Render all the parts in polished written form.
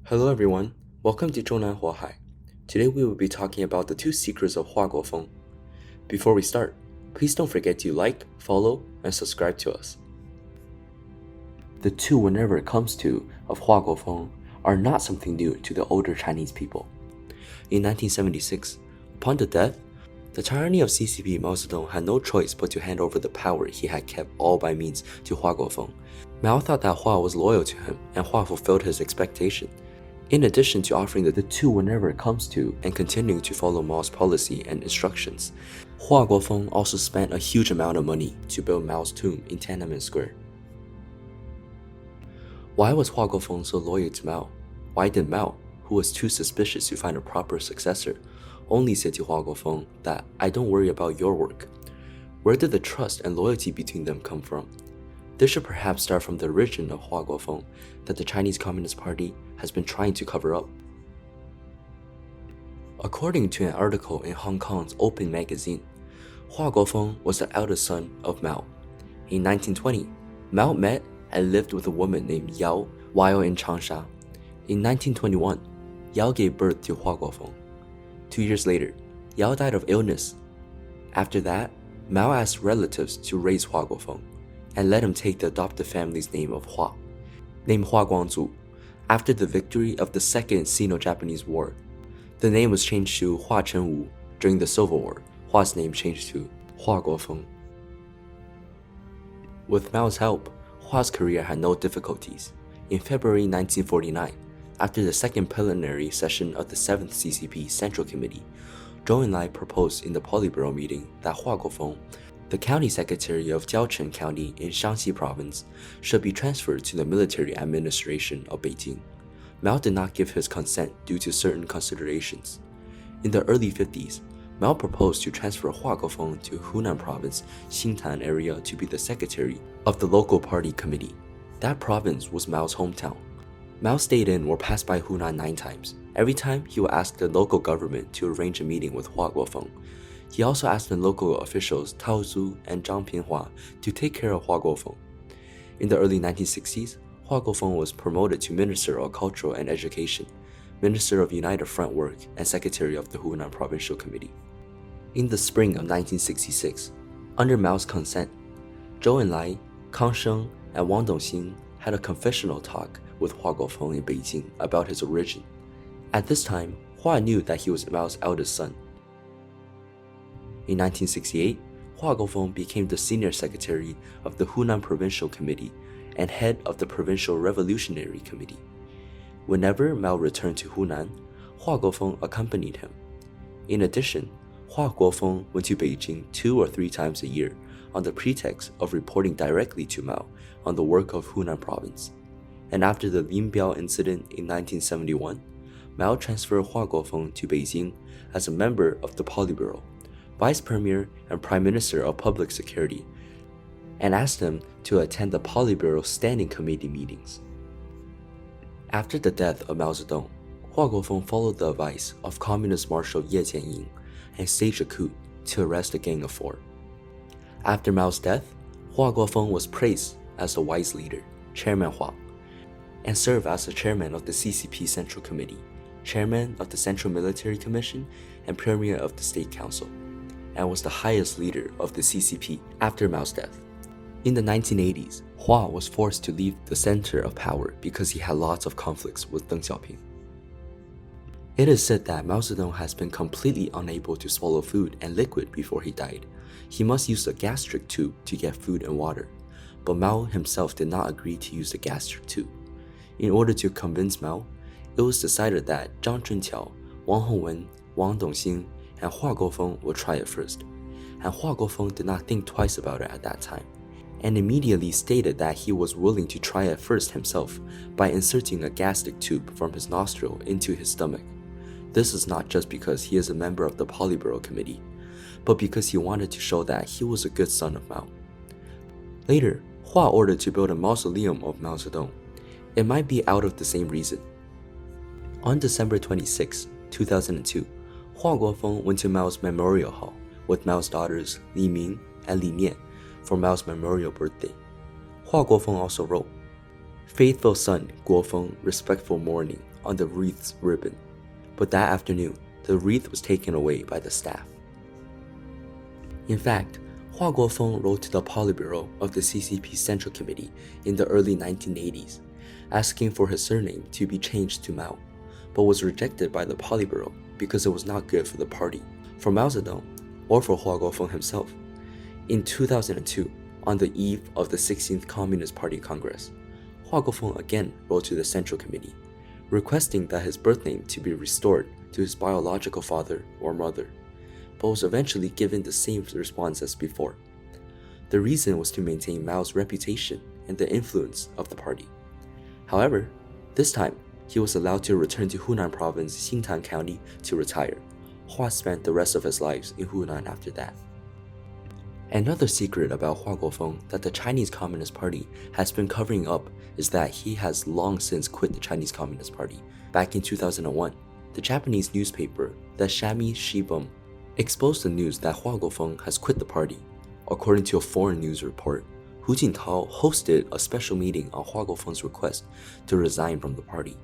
Hello everyone, welcome to Zhongnanhai. Today we will be talking about the two secrets of Hua Guofeng. Before we start, please don't forget to like, follow, and subscribe to us. The two whenever it comes to of Hua Guofeng are not something new to the older Chinese people. In 1976, upon the death, the tyranny of CCP Mao Zedong had no choice but to hand over the power he had kept all by means to Hua Guofeng. Mao thought that Hua was loyal to him and Hua fulfilled his expectation. In addition to offering the two whenever it comes to and continuing to follow Mao's policy and instructions, Hua Guofeng also spent a huge amount of money to build Mao's tomb in Tiananmen Square. Why was Hua Guofeng so loyal to Mao? Why did Mao, who was too suspicious to find a proper successor, only say to Hua Guofeng that "I don't worry about your work"? Where did the trust and loyalty between them come from? This should perhaps start from the origin of Hua Guofeng that the Chinese Communist Party has been trying to cover up. According to an article in Hong Kong's Open magazine, Hua Guofeng was the eldest son of Mao. In 1920, Mao met and lived with a woman named Yao while in Changsha. In 1921, Yao gave birth to Hua Guofeng. 2 years later, Yao died of illness. After that, Mao asked relatives to raise Hua Guofeng and let him take the adopted family's name of Hua, named Hua Guangzu. After the victory of the Second Sino-Japanese War, the name was changed to Hua Chenwu. During the Civil War, Hua's name changed to Hua Guofeng. With Mao's help, Hua's career had no difficulties. In February 1949, after the second plenary session of the 7th CCP Central Committee, Zhongnanhai proposed in the Politburo meeting that Hua Guofeng, the county secretary of Jiaochen County in Shaanxi Province, should be transferred to the military administration of Beijing. Mao did not give his consent due to certain considerations. In the early 50s, Mao proposed to transfer Hua Guofeng to Hunan Province, Xingtan area to be the secretary of the local party committee. That province was Mao's hometown. Mao stayed in or passed by Hunan 9 times. Every time, he would ask the local government to arrange a meeting with Hua Guofeng. He also asked the local officials Tao Zu and Zhang Pinhua to take care of Hua Guofeng. In the early 1960s, Hua Guofeng was promoted to Minister of Culture and Education, Minister of United Front Work, and Secretary of the Hunan Provincial Committee. In the spring of 1966, under Mao's consent, Zhou Enlai, Kang Sheng, and Wang Dongxing had a confessional talk with Hua Guofeng in Beijing about his origin. At this time, Hua knew that he was Mao's eldest son. In 1968, Hua Guofeng became the senior secretary of the Hunan Provincial Committee and head of the Provincial Revolutionary Committee. Whenever Mao returned to Hunan, Hua Guofeng accompanied him. In addition, Hua Guofeng went to Beijing 2 or 3 times a year on the pretext of reporting directly to Mao on the work of Hunan Province. And after the Linbiao incident in 1971, Mao transferred Hua Guofeng to Beijing as a member of the Politburo, Vice Premier and Prime Minister of Public Security, and asked him to attend the Politburo Standing Committee meetings. After the death of Mao Zedong, Hua Guofeng followed the advice of Communist Marshal Ye Jianying and staged a coup to arrest the Gang of Four. After Mao's death, Hua Guofeng was praised as a wise leader, Chairman Hua, and served as the chairman of the CCP Central Committee, chairman of the Central Military Commission, and premier of the State Council, and was the highest leader of the CCP after Mao's death. In the 1980s, Hua was forced to leave the center of power because he had lots of conflicts with Deng Xiaoping. It is said that Mao Zedong has been completely unable to swallow food and liquid before he died. He must use a gastric tube to get food and water, but Mao himself did not agree to use the gastric tube. In order to convince Mao, it was decided that Zhang Junqiao, Wang Hongwen, Wang Dongxing, and Hua Guofeng would try it first, and Hua Guofeng did not think twice about it at that time, and immediately stated that he was willing to try it first himself by inserting a gastric tube from his nostril into his stomach. This is not just because he is a member of the Politburo Committee, but because he wanted to show that he was a good son of Mao. Later, Hua ordered to build a mausoleum of Mao Zedong. It might be out of the same reason. On December 26, 2002, Hua Guofeng went to Mao's Memorial Hall with Mao's daughters Li Ming and Li Nian for Mao's memorial birthday. Hua Guofeng also wrote, "Faithful son Guofeng, respectful mourning on the wreath's ribbon, but that afternoon, the wreath was taken away by the staff. In fact, Hua Guofeng wrote to the Politburo of the CCP Central Committee in the early 1980s, asking for his surname to be changed to Mao, but was rejected by the Politburo because it was not good for the party, for Mao Zedong, or for Hua Guofeng himself. In 2002, on the eve of the 16th Communist Party Congress, Hua Guofeng again wrote to the Central Committee, requesting that his birth name to be restored to his biological father or mother, but was eventually given the same response as before. The reason was to maintain Mao's reputation and the influence of the party. However, this time, he was allowed to return to Hunan Province, Xingtan County to retire. Hua spent the rest of his life in Hunan after that. Another secret about Hua Guofeng that the Chinese Communist Party has been covering up is that he has long since quit the Chinese Communist Party. Back in 2001, the Japanese newspaper, the Shami Shibum, exposed the news that Hua Guofeng has quit the party. According to a foreign news report, Hu Jintao hosted a special meeting on Hua Guofeng's request to resign from the party.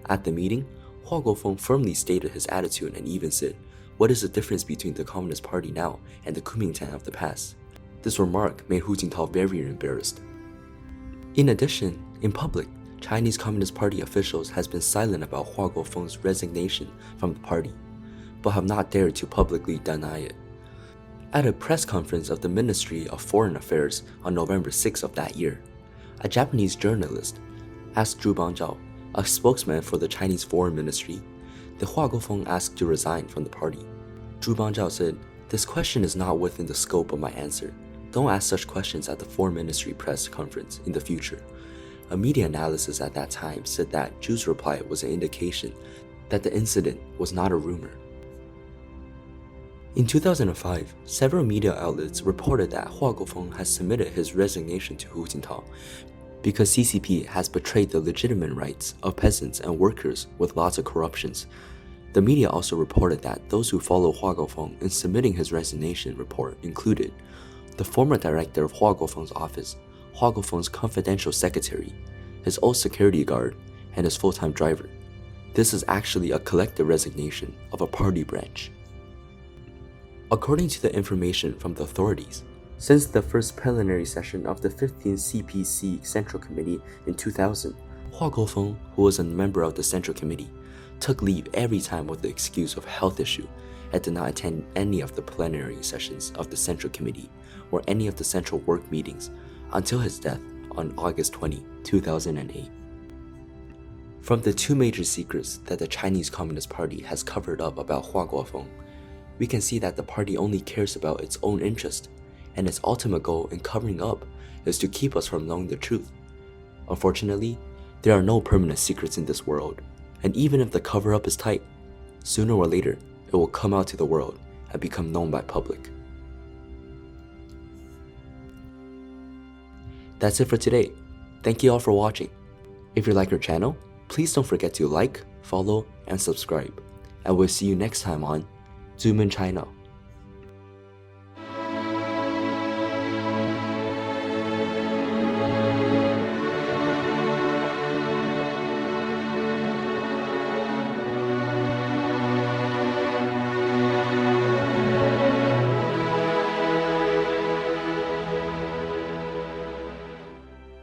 At the meeting, Hua Guofeng firmly stated his attitude and even said, "What is the difference between the Communist Party now and the Kuomintang of the past?" This remark made Hu Jintao very embarrassed. In addition, in public, Chinese Communist Party officials has been silent about Hua Guofeng's resignation from the party, but have not dared to publicly deny it. At a press conference of the Ministry of Foreign Affairs on November 6 of that year, a Japanese journalist asked Zhu Bangzhao, a spokesman for the Chinese Foreign Ministry, that Hua Guofeng asked to resign from the party. Zhu Bangzhao said, "This question is not within the scope of my answer. Don't ask such questions at the Foreign Ministry press conference in the future." A media analysis at that time said that Zhu's reply was an indication that the incident was not a rumor. In 2005, several media outlets reported that Hua Guofeng has submitted his resignation to Hu Jintao because CCP has betrayed the legitimate rights of peasants and workers with lots of corruptions. The media also reported that those who followed Hua Guofeng in submitting his resignation report included the former director of Hua Guofeng's office, Hua Guofeng's confidential secretary, his old security guard, and his full-time driver. This is actually a collective resignation of a party branch. According to the information from the authorities, since the first plenary session of the 15th CPC Central Committee in 2000, Hua Guofeng, who was a member of the Central Committee, took leave every time with the excuse of health issue and did not attend any of the plenary sessions of the Central Committee or any of the central work meetings until his death on August 20, 2008. From the two major secrets that the Chinese Communist Party has covered up about Hua Guofeng, we can see that the party only cares about its own interest, and its ultimate goal in covering up is to keep us from knowing the truth. Unfortunately, there are no permanent secrets in this world, and even if the cover-up is tight, sooner or later it will come out to the world and become known by public. That's it for today. Thank you all for watching. If you like our channel, please don't forget to like, follow, and subscribe. And we'll see you next time on Zoom in China.